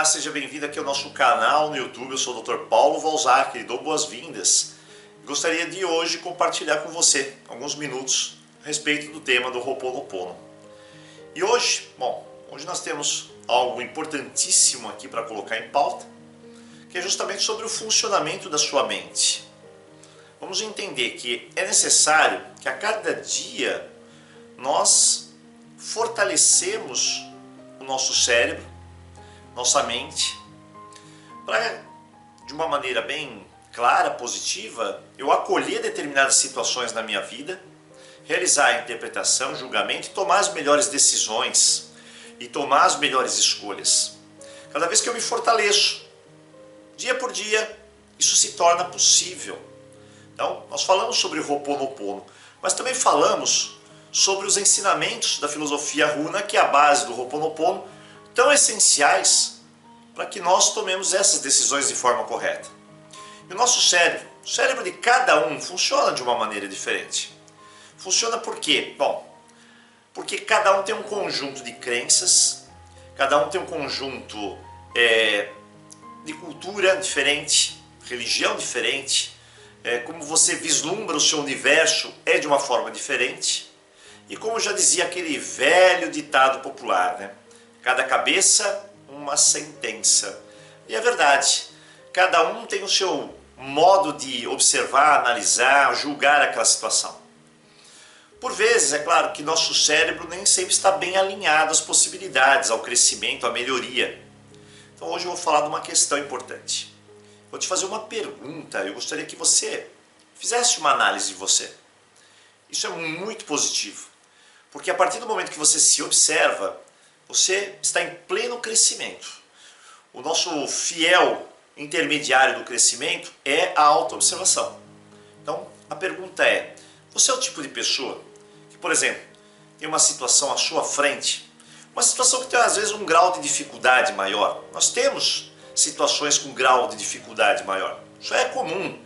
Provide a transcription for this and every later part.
Olá, seja bem-vindo aqui ao nosso canal no YouTube. Eu sou o Dr. Paulo Valzac, lhe dou boas-vindas. Gostaria de hoje compartilhar com você alguns minutos a respeito do tema do Ho'oponopono. E hoje nós temos algo importantíssimo aqui para colocar em pauta, que é justamente sobre o funcionamento da sua mente. Vamos entender que é necessário que a cada dia nós fortalecemos o nosso cérebro, nossa mente, para, de uma maneira bem clara, positiva, eu acolher determinadas situações na minha vida, realizar a interpretação, julgamento e tomar as melhores decisões e tomar as melhores escolhas. Cada vez que eu me fortaleço, dia por dia, isso se torna possível. Então, nós falamos sobre o Ho'oponopono, mas também falamos sobre os ensinamentos da filosofia Huna, que é a base do Ho'oponopono, tão essenciais para que nós tomemos essas decisões de forma correta. E o nosso cérebro, o cérebro de cada um, funciona de uma maneira diferente. Funciona por quê? Bom, porque cada um tem um conjunto de crenças, cada um tem um conjunto de cultura diferente, religião diferente, como você vislumbra o seu universo é de uma forma diferente. E como já dizia aquele velho ditado popular, né? Cada cabeça, uma sentença. E é verdade, cada um tem o seu modo de observar, analisar, julgar aquela situação. Por vezes, é claro que nosso cérebro nem sempre está bem alinhado às possibilidades, ao crescimento, à melhoria. Então hoje eu vou falar de uma questão importante. Vou te fazer uma pergunta, eu gostaria que você fizesse uma análise de você. Isso é muito positivo, porque a partir do momento que você se observa, você está em pleno crescimento. O nosso fiel intermediário do crescimento é a autoobservação. Então, a pergunta é, você é o tipo de pessoa que, por exemplo, tem uma situação à sua frente, uma situação que tem às vezes um grau de dificuldade maior. Nós temos situações com grau de dificuldade maior. Isso é comum.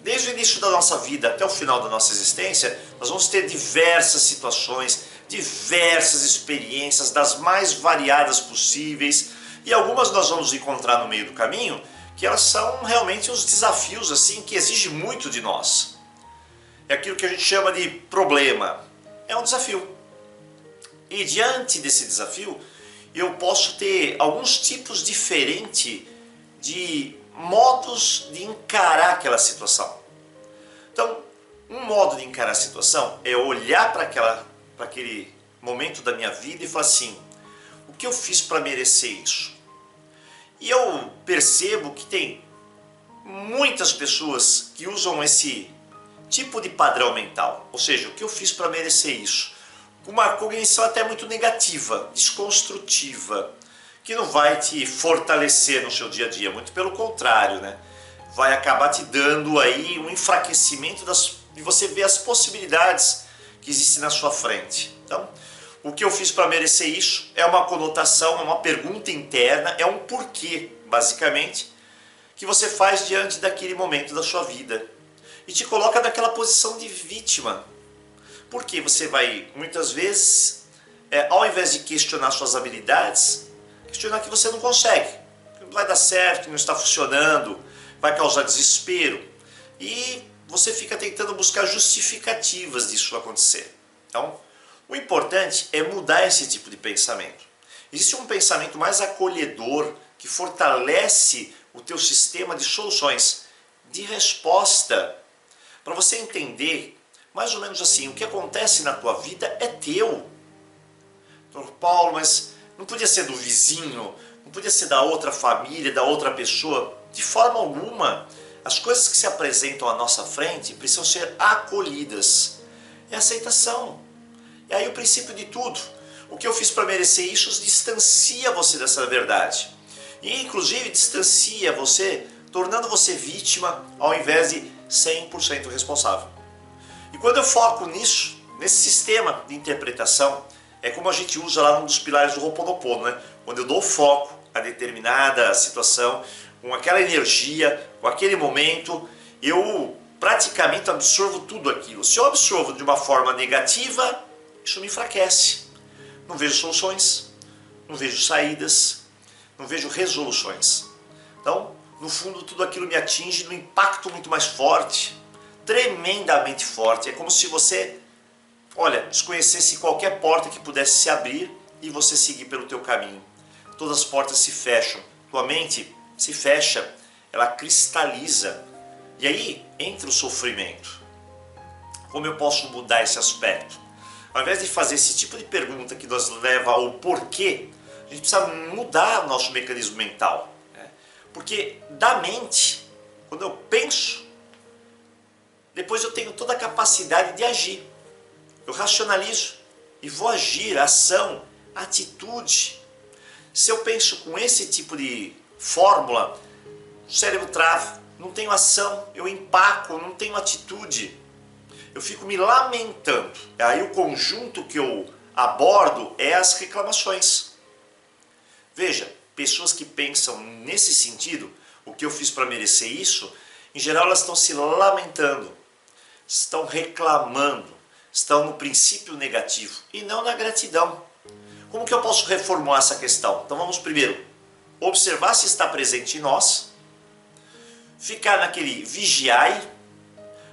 Desde o início da nossa vida até o final da nossa existência, nós vamos ter diversas situações, diversas experiências das mais variadas possíveis, e algumas nós vamos encontrar no meio do caminho que elas são realmente os desafios assim que exigem muito de nós. É aquilo que a gente chama de problema. É um desafio. E diante desse desafio, eu posso ter alguns tipos diferentes de modos de encarar aquela situação. Então, um modo de encarar a situação é olhar para aquele momento da minha vida e falar assim, o que eu fiz para merecer isso? E eu percebo que tem muitas pessoas que usam esse tipo de padrão mental, ou seja, o que eu fiz para merecer isso? Com uma cognição até muito negativa, desconstrutiva, que não vai te fortalecer no seu dia a dia, muito pelo contrário, né? Vai acabar te dando aí um enfraquecimento de você ver as possibilidades que existem na sua frente. Então, o que eu fiz para merecer isso é uma conotação, é uma pergunta interna, é um porquê, basicamente, que você faz diante daquele momento da sua vida. E te coloca naquela posição de vítima. Porque você vai, muitas vezes, ao invés de questionar suas habilidades, questionar que você não consegue, que não vai dar certo, que não está funcionando, vai causar desespero. E você fica tentando buscar justificativas disso acontecer. Então, o importante é mudar esse tipo de pensamento. Existe um pensamento mais acolhedor, que fortalece o teu sistema de soluções, de resposta, para você entender, mais ou menos assim, o que acontece na tua vida é teu. Então, Paulo, mas não podia ser do vizinho, não podia ser da outra família, da outra pessoa, de forma alguma. As coisas que se apresentam à nossa frente precisam ser acolhidas. É aceitação. E aí o princípio de tudo. O que eu fiz para merecer isso distancia você dessa verdade. E inclusive distancia você, tornando você vítima ao invés de 100% responsável. E quando eu foco nisso, nesse sistema de interpretação, é como a gente usa lá num dos pilares do Ho'oponopono, né? Quando eu dou foco a determinada situação, com aquela energia, com aquele momento, eu praticamente absorvo tudo aquilo. Se eu absorvo de uma forma negativa, isso me enfraquece. Não vejo soluções, não vejo saídas, não vejo resoluções. Então, no fundo, tudo aquilo me atinge num impacto muito mais forte, tremendamente forte. É como se você, olha, desconhecesse qualquer porta que pudesse se abrir e você seguir pelo teu caminho. Todas as portas se fecham, tua mente se fecha, ela cristaliza. E aí entra o sofrimento. Como eu posso mudar esse aspecto? Ao invés de fazer esse tipo de pergunta que nos leva ao porquê, a gente precisa mudar o nosso mecanismo mental. Porque da mente, quando eu penso, depois eu tenho toda a capacidade de agir. Eu racionalizo e vou agir, ação, atitude. Se eu penso com esse tipo de fórmula, o cérebro trava, não tenho ação, eu empaco, não tenho atitude. Eu fico me lamentando. Aí o conjunto que eu abordo é as reclamações. Veja, pessoas que pensam nesse sentido, o que eu fiz para merecer isso, em geral elas estão se lamentando, estão reclamando, estão no princípio negativo e não na gratidão. Como que eu posso reformular essa questão? Então vamos primeiro observar se está presente em nós, ficar naquele vigiai,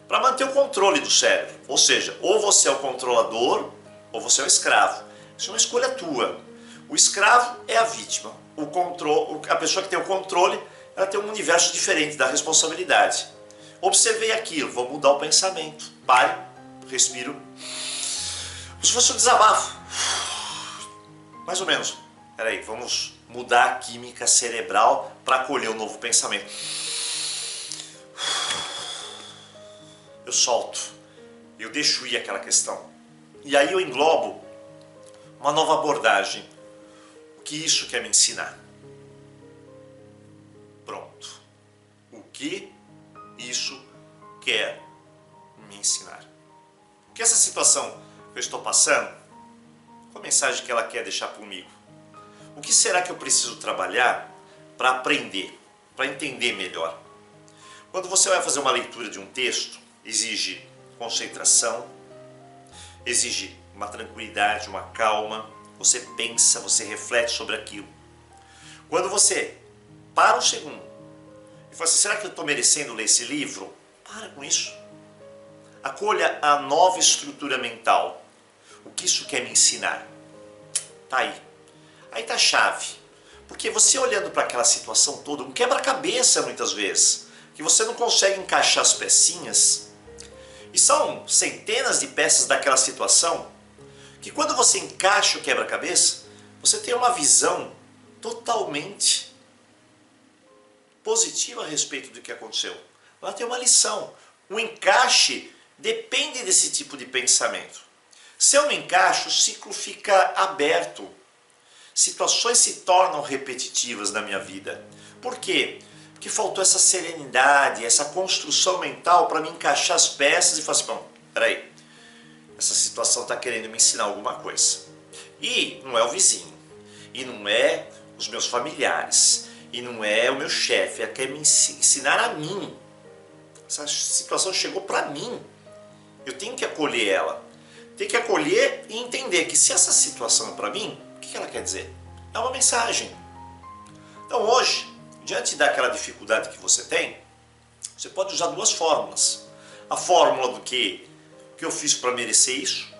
para manter o controle do cérebro. Ou seja, ou você é o controlador, ou você é o escravo. Isso é uma escolha tua. O escravo é a vítima. A pessoa que tem o controle, ela tem um universo diferente da responsabilidade. Observei aquilo, vou mudar o pensamento. Pare, respiro. Como se fosse um desabafo. Mais ou menos. Peraí, vamos mudar a química cerebral para acolher um novo pensamento. Eu solto, eu deixo ir aquela questão. E aí eu englobo uma nova abordagem. O que isso quer me ensinar? Pronto. O que isso quer me ensinar? O que essa situação que eu estou passando, qual a mensagem que ela quer deixar comigo? O que será que eu preciso trabalhar para aprender, para entender melhor? Quando você vai fazer uma leitura de um texto, exige concentração, exige uma tranquilidade, uma calma, você pensa, você reflete sobre aquilo. Quando você para um segundo e fala assim, será que eu estou merecendo ler esse livro? Para com isso. Acolha a nova estrutura mental. O que isso quer me ensinar? Tá aí. Aí tá a chave. Porque você olhando para aquela situação toda, um quebra-cabeça muitas vezes, que você não consegue encaixar as pecinhas. E são centenas de peças daquela situação que quando você encaixa o quebra-cabeça, você tem uma visão totalmente positiva a respeito do que aconteceu. Lá tem uma lição. O encaixe depende desse tipo de pensamento. Se eu não encaixo, o ciclo fica aberto. Situações se tornam repetitivas na minha vida. Por quê? Porque faltou essa serenidade, essa construção mental para me encaixar as peças e falar assim, bom, peraí, essa situação está querendo me ensinar alguma coisa. E não é o vizinho, e não é os meus familiares, e não é o meu chefe, ela quer me ensinar a mim. Essa situação chegou para mim, eu tenho que acolher ela. Tenho que acolher e entender que se essa situação é para mim, o que ela quer dizer? É uma mensagem. Então hoje, diante daquela dificuldade que você tem, você pode usar duas fórmulas. A fórmula do que eu fiz para merecer isso,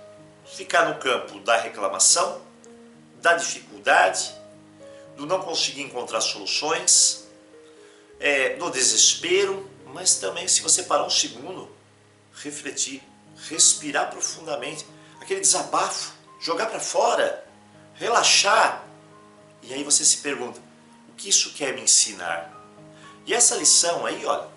ficar no campo da reclamação, da dificuldade, do não conseguir encontrar soluções, do desespero, mas também se você parar um segundo, refletir, respirar profundamente, aquele desabafo, jogar para fora, relaxar, e aí você se pergunta, o que isso quer me ensinar? E essa lição aí, olha,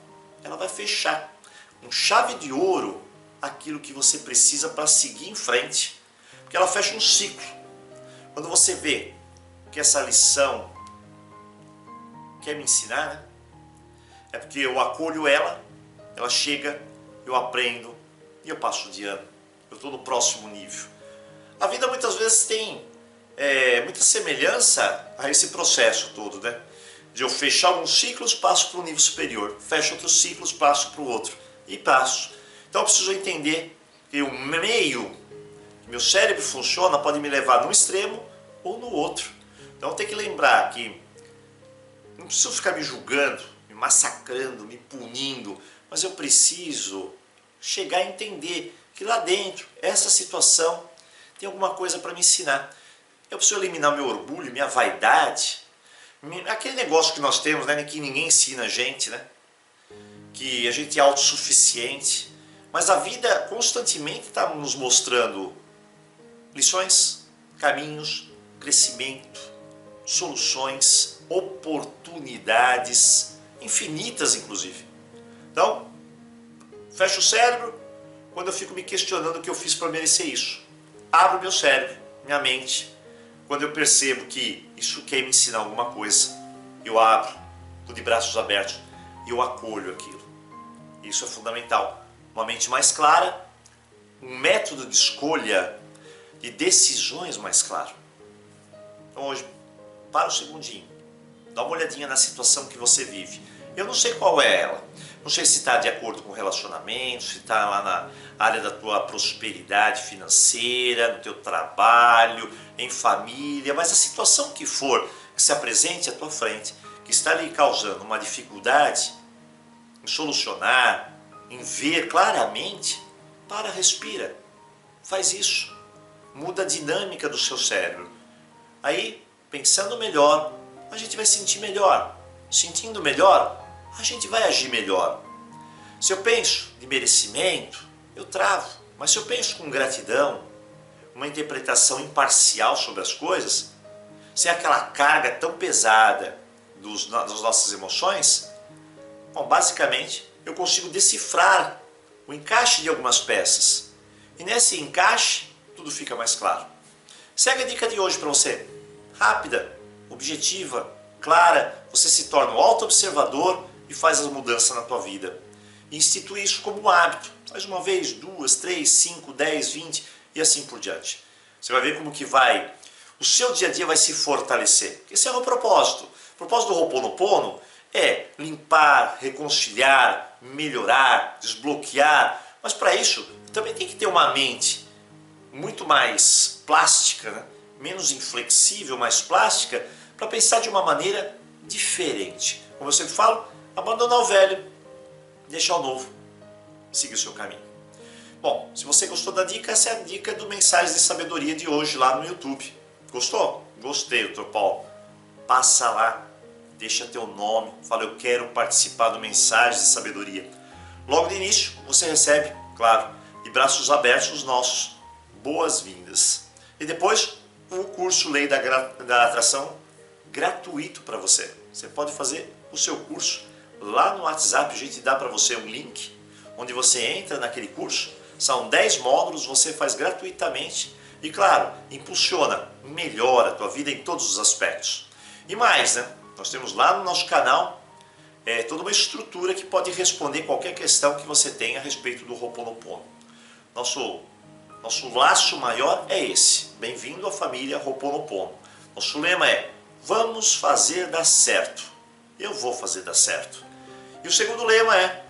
ela vai fechar com chave de ouro aquilo que você precisa para seguir em frente, porque ela fecha um ciclo. Quando você vê que essa lição quer me ensinar, né? É porque eu acolho ela, ela chega, eu aprendo e eu passo de ano. Eu estou no próximo nível. A vida muitas vezes tem muita semelhança a esse processo todo, né? De eu fechar alguns ciclos, passo para um nível superior. Fecho outros ciclos, passo para o outro. E passo. Então eu preciso entender que o meio que meu cérebro funciona pode me levar num extremo ou no outro. Então eu tenho que lembrar que Não preciso ficar me julgando, me massacrando, me punindo, mas eu preciso chegar a entender que lá dentro, essa situação tem alguma coisa para me ensinar. Eu preciso eliminar meu orgulho, minha vaidade, aquele negócio que nós temos, né, que ninguém ensina a gente, né? Que a gente é autossuficiente, mas a vida constantemente está nos mostrando lições, caminhos, crescimento, soluções, oportunidades, infinitas inclusive. Então, fecho o cérebro quando eu fico me questionando o que eu fiz para merecer isso. Abro meu cérebro, minha mente, quando eu percebo que isso quer me ensinar alguma coisa. Eu abro, estou de braços abertos e eu acolho aquilo. Isso é fundamental. Uma mente mais clara, um método de escolha, de decisões mais claro. Então hoje, para um segundinho, dá uma olhadinha na situação que você vive. Eu não sei qual é ela. Não sei se está de acordo com o relacionamento, se está lá na área da tua prosperidade financeira, no teu trabalho, em família, mas a situação que for, que se apresente à tua frente, que está lhe causando uma dificuldade em solucionar, em ver claramente, para, respira, faz isso, muda a dinâmica do seu cérebro. Aí, pensando melhor, a gente vai sentir melhor. Sentindo melhor, a gente vai agir melhor. Se eu penso de merecimento, eu travo. Mas se eu penso com gratidão, uma interpretação imparcial sobre as coisas, sem aquela carga tão pesada das nossas emoções, bom, basicamente eu consigo decifrar o encaixe de algumas peças. E nesse encaixe, tudo fica mais claro. Segue a dica de hoje para você. Rápida, objetiva, clara, você se torna um auto-observador e faz as mudanças na tua vida. E institui isso como um hábito. Faz uma vez, 2, 3, 5, 10, 20 e assim por diante. Você vai ver como que o seu dia a dia vai se fortalecer. Esse é o propósito. O propósito do Ho'oponopono é limpar, reconciliar, melhorar, desbloquear. Mas para isso, também tem que ter uma mente muito mais plástica, né? Menos inflexível, mais plástica, para pensar de uma maneira diferente. Como eu sempre falo, abandonar o velho, deixar o novo, seguir o seu caminho. Bom, se você gostou da dica, essa é a dica do Mensagens de Sabedoria de hoje lá no YouTube. Gostou? Gostei, Dr. Paulo. Passa lá, deixa teu nome, fala eu quero participar do Mensagens de Sabedoria. Logo de início, você recebe, claro, de braços abertos os nossos boas-vindas. E depois, o curso Lei da Atração gratuito para você. Você pode fazer o seu curso lá no WhatsApp, a gente dá para você um link onde você entra naquele curso. São 10 módulos, você faz gratuitamente e, claro, impulsiona, melhora a tua vida em todos os aspectos. E mais, né? Nós temos lá no nosso canal toda uma estrutura que pode responder qualquer questão que você tenha a respeito do Ho'oponopono. Nosso laço maior é esse. Bem-vindo à família Ho'oponopono. Nosso lema é: vamos fazer dar certo. Eu vou fazer dar certo. E o segundo lema é: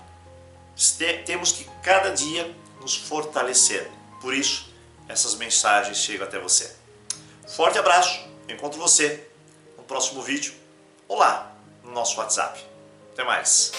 temos que cada dia nos fortalecer. Por isso, essas mensagens chegam até você. Forte abraço. Eu encontro você no próximo vídeo ou lá no nosso WhatsApp. Até mais.